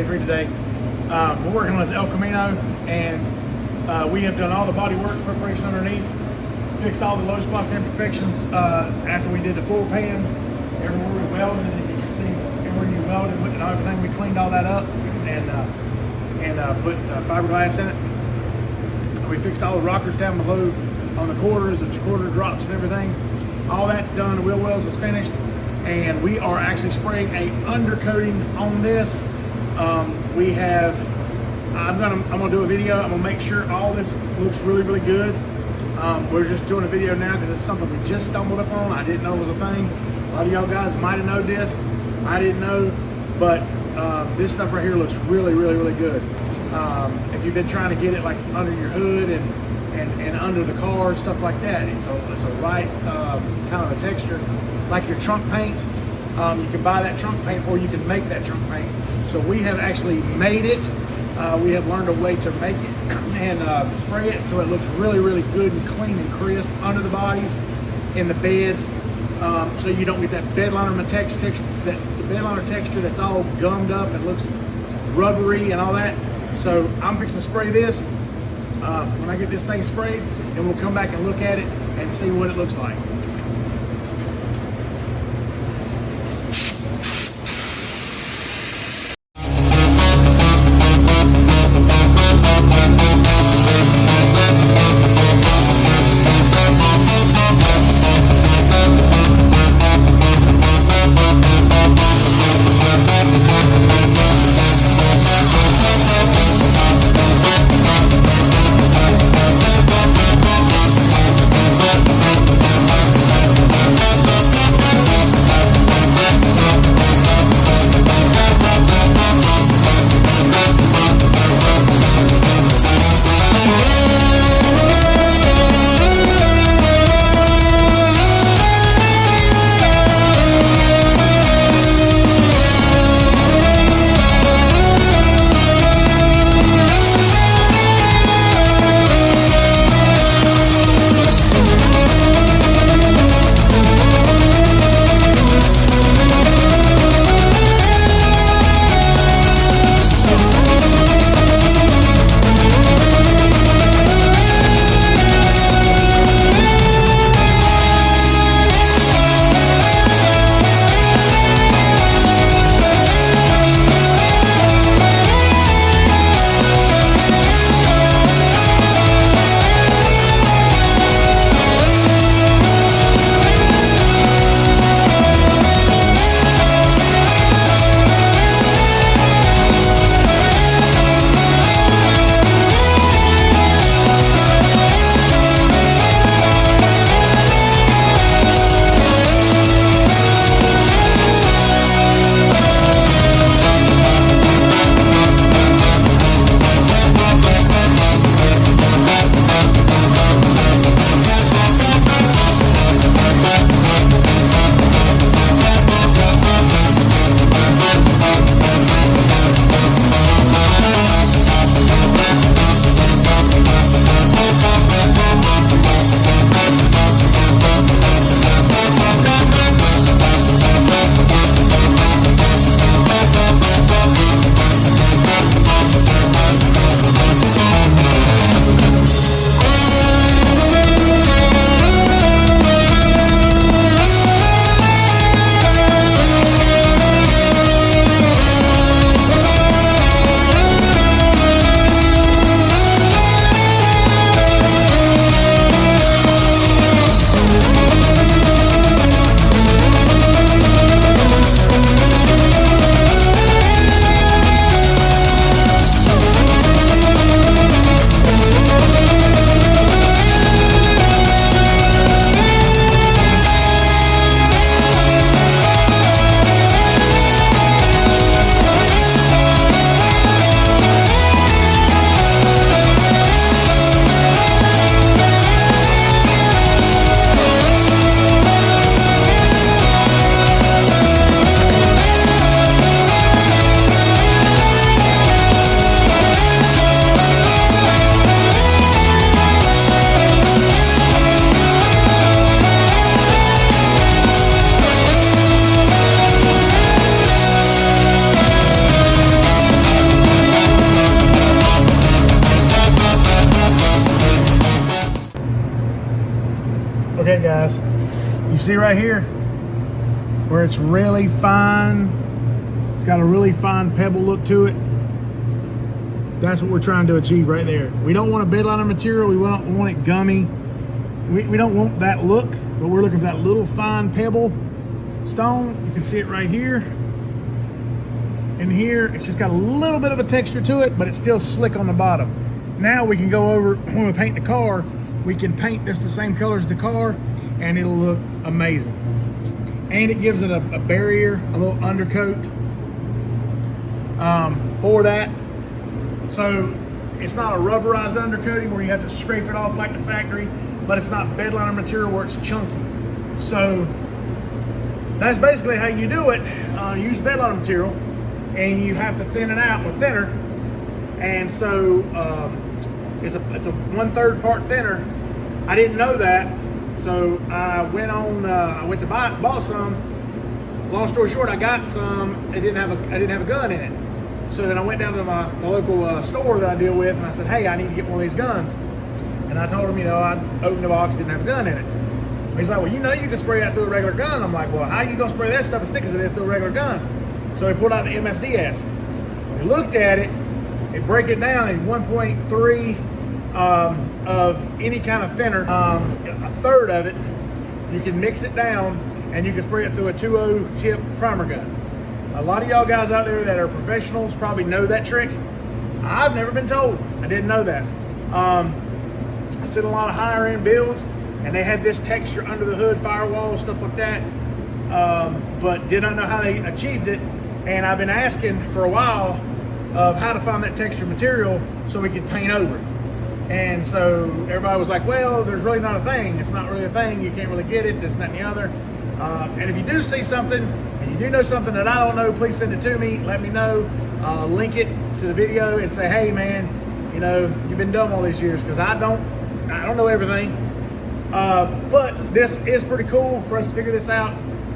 2023 today. We're working on this El Camino, and we have done all the body work preparation underneath, fixed all the low spots, imperfections after we did the full pans. Everywhere we welded, and you can see everywhere you welded and everything, we cleaned all that up and put fiberglass in it. We fixed all the rockers down below on the quarters, the quarter drops and everything. All that's done, the wheel wells is finished, and we are actually spraying a undercoating on this. I'm gonna do a video. I'm gonna make sure all this looks really, really good. We're just doing a video now because it's something we just stumbled upon. I didn't know it was a thing. A lot of y'all guys might have known this. I didn't know, but this stuff right here looks really, really, really good. If you've been trying to get it like under your hood and under the car, stuff like that, it's a right kind of a texture, like your trunk paints. You can buy that trunk paint, or you can make that trunk paint. So we have actually made it. We have learned a way to make it and spray it so it looks really, really good and clean and crisp under the bodies, in the beds, so you don't get that bedliner texture, that's all gummed up and looks rubbery and all that. So I'm fixing to spray this when I get this thing sprayed, and we'll come back and look at it and see what it looks like. guys. You see right here where it's really fine. It's got a really fine pebble look to it. That's what we're trying to achieve right there. We don't want a bed liner material. We want it gummy. We don't want that look, but we're looking for that little fine pebble stone. You can see it right here. And here, it's just got a little bit of a texture to it, but it's still slick on the bottom. Now we can go over, when we paint the car, we can paint this the same color as the car, and it'll look amazing. And it gives it a barrier, a little undercoat for that. So it's not a rubberized undercoating where you have to scrape it off like the factory, but it's not bed liner material where it's chunky. So that's basically how you do it. Use bed liner material, and you have to thin it out with thinner. And so it's a 1/3 part thinner. I didn't know that, so I went to bought some. Long story short, I got some. I didn't have a gun in it. So then I went down to the local store that I deal with, and I said, hey, I need to get one of these guns. And I told him, I opened the box, didn't have a gun in it. He's like, well, you can spray that through a regular gun. I'm like, well, how are you gonna spray that stuff as thick as it is through a regular gun? So he pulled out the MSDS. We looked at it, and break it down in 1.3 of any kind of thinner, a third of it, you can mix it down, and you can spray it through a 2.0 tip primer gun. A lot of y'all guys out there that are professionals probably know that trick. I've never been told. I didn't know that. I seen a lot of higher end builds, and they had this texture under the hood, firewall, stuff like that, but did not know how they achieved it. And I've been asking for a while of how to find that texture material so we could paint over it. And so everybody was like, well, there's really not a thing. It's not really a thing. You can't really get it, this, that, and the other. And if you do see something, and you do know something that I don't know, please send it to me. Let me know. Link it to the video and say, hey, man, you've been dumb all these years, because I don't know everything. But this is pretty cool for us to figure this out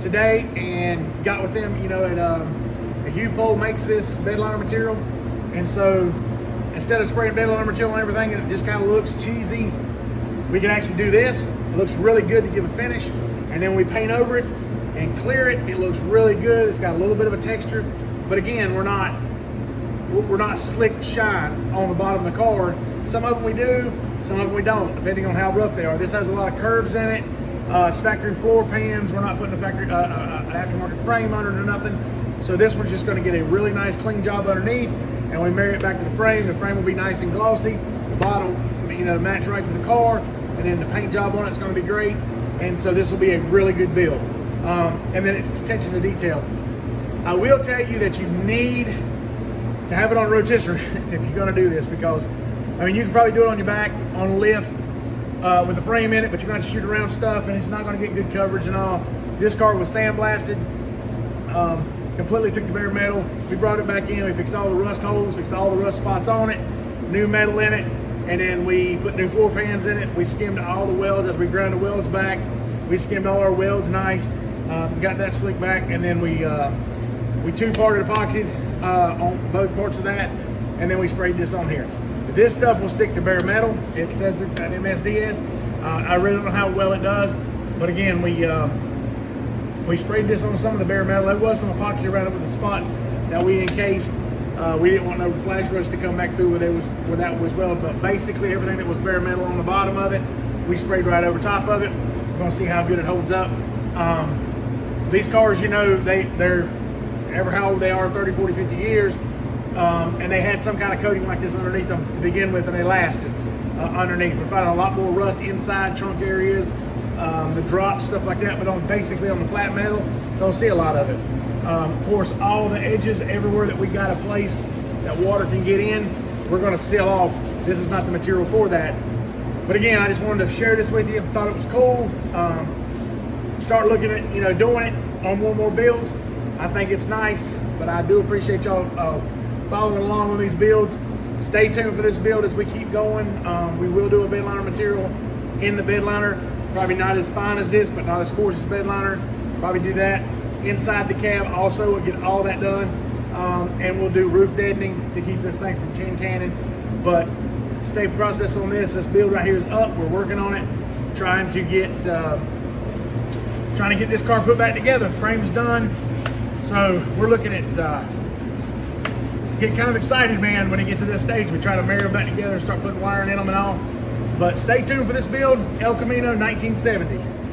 today, and got with them, and U-Pole makes this bed liner material. And so instead of spraying bed liner material on everything, it just kind of looks cheesy. We can actually do this. It looks really good to give a finish. And then we paint over it and clear it. It looks really good. It's got a little bit of a texture. But again, we're not slick shine on the bottom of the car. Some of them we do, some of them we don't, depending on how rough they are. This has a lot of curves in it. It's factory floor pans. We're not putting a factory aftermarket frame under it or nothing. So this one's just going to get a really nice clean job underneath, and we marry it back to the frame. The frame will be nice and glossy. The bottom, match right to the car, and then the paint job on it's going to be great. And so this will be a really good build. And then it's attention to detail. I will tell you that you need to have it on a rotisserie if you're going to do this, because you can probably do it on your back on a lift with the frame in it, but you're going to shoot around stuff, and it's not going to get good coverage and all. This car was sandblasted. Completely took the bare metal. We brought it back in. We fixed all the rust holes, fixed all the rust spots on it, new metal in it, and then we put new floor pans in it. We skimmed all the welds as we ground the welds back. We skimmed all our welds nice. We got that slick back, and then we two-parted epoxied on both parts of that, and then we sprayed this on here. This stuff will stick to bare metal. It says it at MSDS. I really don't know how well it does, but again, we sprayed this on some of the bare metal. There was some epoxy around it with the spots that we encased. We didn't want no flash rust to come back through where that was well, but basically everything that was bare metal on the bottom of it, we sprayed right over top of it. We're gonna see how good it holds up. These cars, they're ever how old they are, 30, 40, 50 years, and they had some kind of coating like this underneath them to begin with, and they lasted underneath. We're finding a lot more rust inside trunk areas, the drops, stuff like that, but basically on the flat metal, don't see a lot of it. Of course, all the edges, everywhere that we got a place that water can get in, we're gonna seal off. This is not the material for that. But again, I just wanted to share this with you. Thought it was cool. Start looking at, doing it on more builds. I think it's nice, but I do appreciate y'all following along on these builds. Stay tuned for this build as we keep going. We will do a bed liner material in the bed liner. Probably not as fine as this, but not as coarse as bed liner. Probably do that inside the cab also. We'll get all that done. And we'll do roof deadening to keep this thing from tin canning. But stay process on this. This build right here is up. We're working on it, trying to get trying to get this car put back together. The frame's done. So we're looking at, get kind of excited, man, when it get to this stage. We try to marry them back together and start putting wiring in them and all. But stay tuned for this build, El Camino 1970.